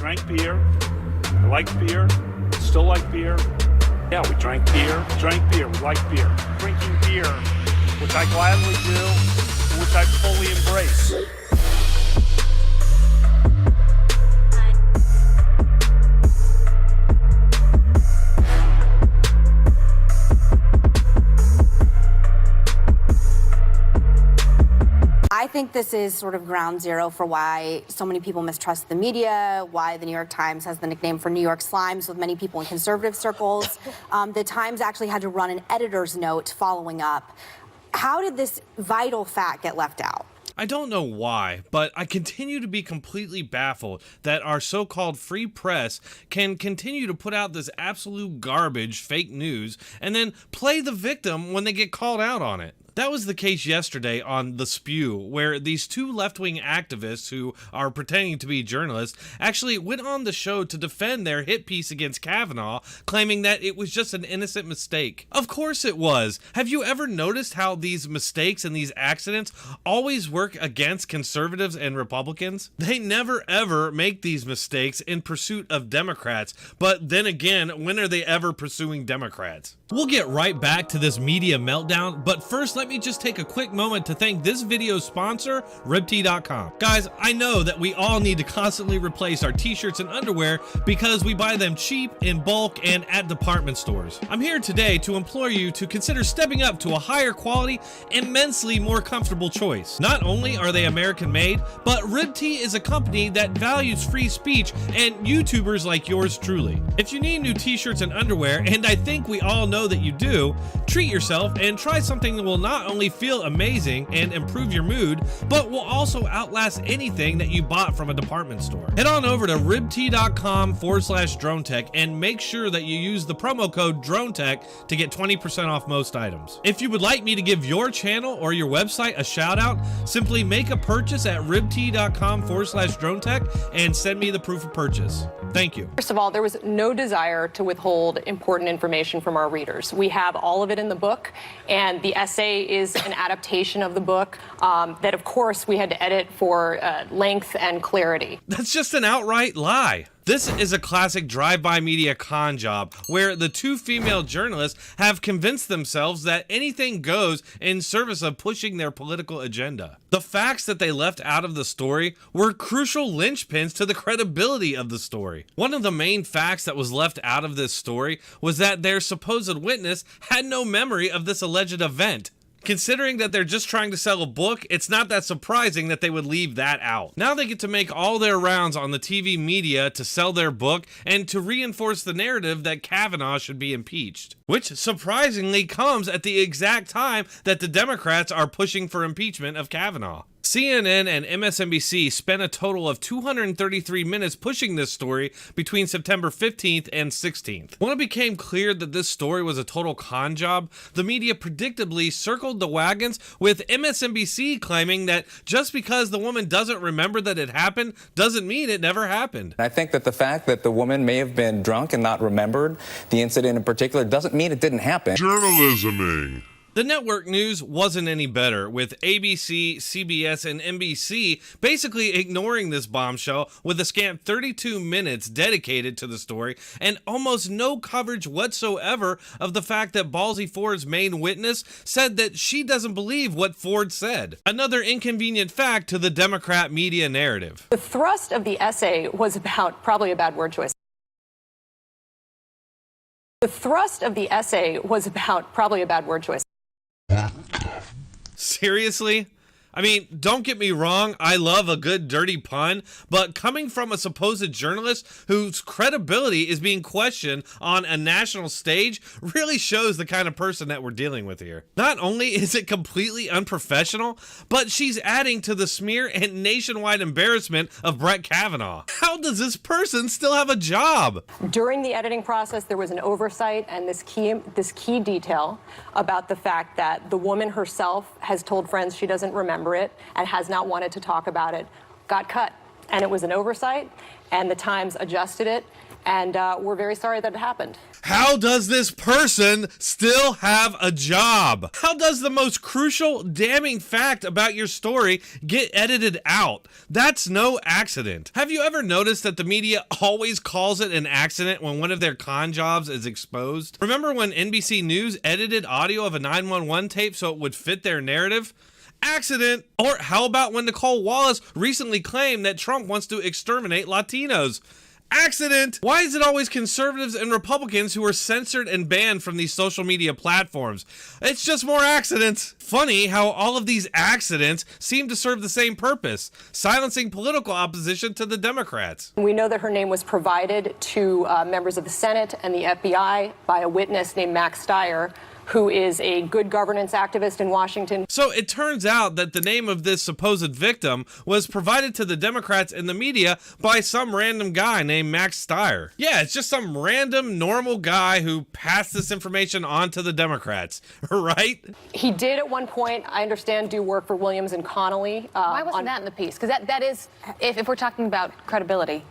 drank beer. I liked beer. Still like beer. Yeah, we drank beer. We like beer. Drinking beer, which I gladly do, which I fully embrace. I think this is sort of ground zero for why so many people mistrust the media, why the New York Times has the nickname for New York Slimes with many people in conservative circles. The Times actually had to run an editor's note following up. How did this vital fact get left out? I don't know why, but I continue to be completely baffled that our so-called free press can continue to put out this absolute garbage, fake news, and then play the victim when they get called out on it. That was the case yesterday on The Spew, where these two left-wing activists who are pretending to be journalists actually went on the show to defend their hit piece against Kavanaugh, claiming that it was just an innocent mistake. Of course it was. Have you ever noticed how these mistakes and these accidents always work against conservatives and Republicans? They never ever make these mistakes in pursuit of Democrats, but then again, when are they ever pursuing Democrats? We'll get right back to this media meltdown, but first let me just take a quick moment to thank this video's sponsor, RibTee.com. Guys, I know that we all need to constantly replace our t-shirts and underwear because we buy them cheap, in bulk, and at department stores. I'm here today to implore you to consider stepping up to a higher quality, immensely more comfortable choice. Not only are they American made, but RibTee is a company that values free speech and YouTubers like yours truly. If you need new t-shirts and underwear, and I think we all know that you do, treat yourself and try something that will not only feel amazing and improve your mood, but will also outlast anything that you bought from a department store. Head on over to ribtee.com/DroneTech and make sure that you use the promo code DroneTech to get 20% off most items. If you would like me to give your channel or your website a shout out, simply make a purchase at ribtee.com/DroneTech and send me the proof of purchase. Thank you. First of all, there was no desire to withhold important information from our readers. We have all of it in the book, and the essay is an adaptation of the book that, of course, we had to edit for length and clarity. That's just an outright lie. This is a classic drive-by media con job where the two female journalists have convinced themselves that anything goes in service of pushing their political agenda. The facts that they left out of the story were crucial linchpins to the credibility of the story. One of the main facts that was left out of this story was that their supposed witness had no memory of this alleged event. Considering that they're just trying to sell a book, it's not that surprising that they would leave that out. Now they get to make all their rounds on the TV media to sell their book and to reinforce the narrative that Kavanaugh should be impeached, which surprisingly comes at the exact time that the Democrats are pushing for impeachment of Kavanaugh. CNN and MSNBC spent a total of 233 minutes pushing this story between September 15th and 16th. When it became clear that this story was a total con job, the media predictably circled the wagons, with MSNBC claiming that just because the woman doesn't remember that it happened doesn't mean it never happened. I think that the fact that the woman may have been drunk and not remembered the incident in particular doesn't mean it didn't happen. Journalisming. The network news wasn't any better, with ABC, CBS, and NBC basically ignoring this bombshell with a scant 32 minutes dedicated to the story and almost no coverage whatsoever of the fact that Ballsy Ford's main witness said that she doesn't believe what Ford said. Another inconvenient fact to the Democrat media narrative. The thrust of the essay was about, probably a bad word choice. The thrust of the essay was about, probably a bad word choice. Seriously? I mean, don't get me wrong, I love a good dirty pun, but coming from a supposed journalist whose credibility is being questioned on a national stage really shows the kind of person that we're dealing with here. Not only is it completely unprofessional, but she's adding to the smear and nationwide embarrassment of Brett Kavanaugh. How does this person still have a job? During the editing process, there was an oversight and this key detail about the fact that the woman herself has told friends she doesn't remember it and has not wanted to talk about it, got cut. And it was an oversight, and the Times adjusted it, and we're very sorry that it happened. How does this person still have a job? How does the most crucial, damning fact about your story get edited out? That's no accident. Have you ever noticed that the media always calls it an accident when one of their con jobs is exposed? Remember when NBC News edited audio of a 911 tape so it would fit their narrative? Accident. Or how about when Nicole Wallace recently claimed that Trump wants to exterminate Latinos? Accident. Why is it always conservatives and Republicans who are censored and banned from these social media platforms? It's just more accidents. Funny how all of these accidents seem to serve the same purpose, silencing political opposition to the Democrats. We know that her name was provided to members of the Senate and the FBI by a witness named Max Stier, who is a good governance activist in Washington. So it turns out that the name of this supposed victim was provided to the Democrats and the media by some random guy named Max Stier. Yeah, it's just some random normal guy who passed this information on to the Democrats, right? He did at one point, I understand, do work for Williams and Connolly. Why wasn't that in the piece? Because that is, if we're talking about credibility.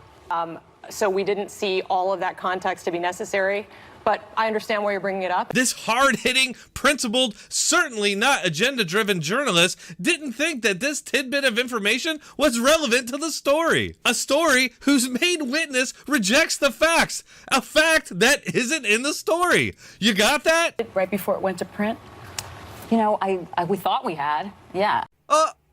So we didn't see all of that context to be necessary. But I understand why you're bringing it up. This hard-hitting, principled, certainly not agenda-driven journalist didn't think that this tidbit of information was relevant to the story. A story whose main witness rejects the facts. A fact that isn't in the story. You got that? Right before it went to print? You know, we thought we had, yeah.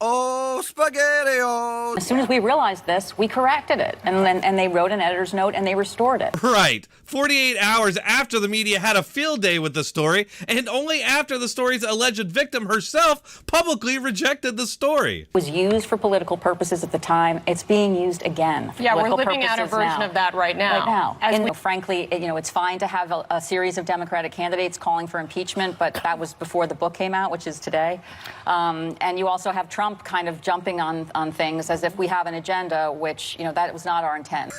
Oh, spaghetti-o! As soon as we realized this, we corrected it. And they wrote an editor's note and they restored it. Right. 48 hours after the media had a field day with the story, and only after the story's alleged victim herself publicly rejected the story. It was used for political purposes at the time. It's being used again for yeah, we're political living out a purposes version now. of that right now. And frankly, it's fine to have a series of Democratic candidates calling for impeachment, but that was before the book came out, which is today. And you also have Trump kind of jumping on things as if we have an agenda, which, that was not our intent.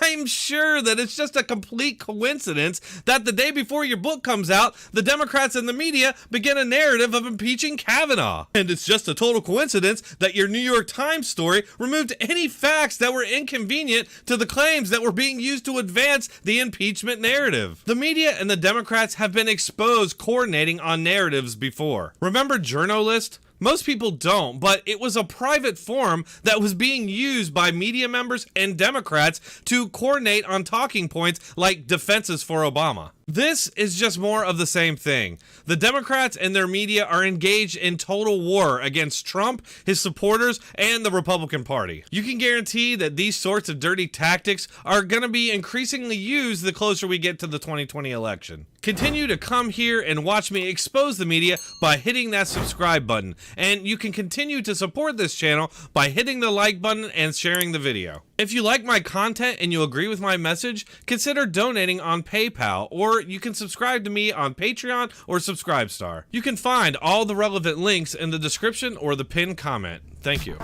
I'm sure that it's just a complete coincidence that the day before your book comes out, the Democrats and the media begin a narrative of impeaching Kavanaugh. And it's just a total coincidence that your New York Times story removed any facts that were inconvenient to the claims that were being used to advance the impeachment narrative. The media and the Democrats have been exposed coordinating on narratives before. Remember Journalist? Most people don't, but it was a private forum that was being used by media members and Democrats to coordinate on talking points like defenses for Obama. This is just more of the same thing. The Democrats and their media are engaged in total war against Trump, his supporters, and the Republican Party. You can guarantee that these sorts of dirty tactics are going to be increasingly used the closer we get to the 2020 election. Continue to come here and watch me expose the media by hitting that subscribe button, and you can continue to support this channel by hitting the like button and sharing the video. If you like my content and you agree with my message, consider donating on PayPal, or you can subscribe to me on Patreon or Subscribestar. You can find all the relevant links in the description or the pinned comment. Thank you.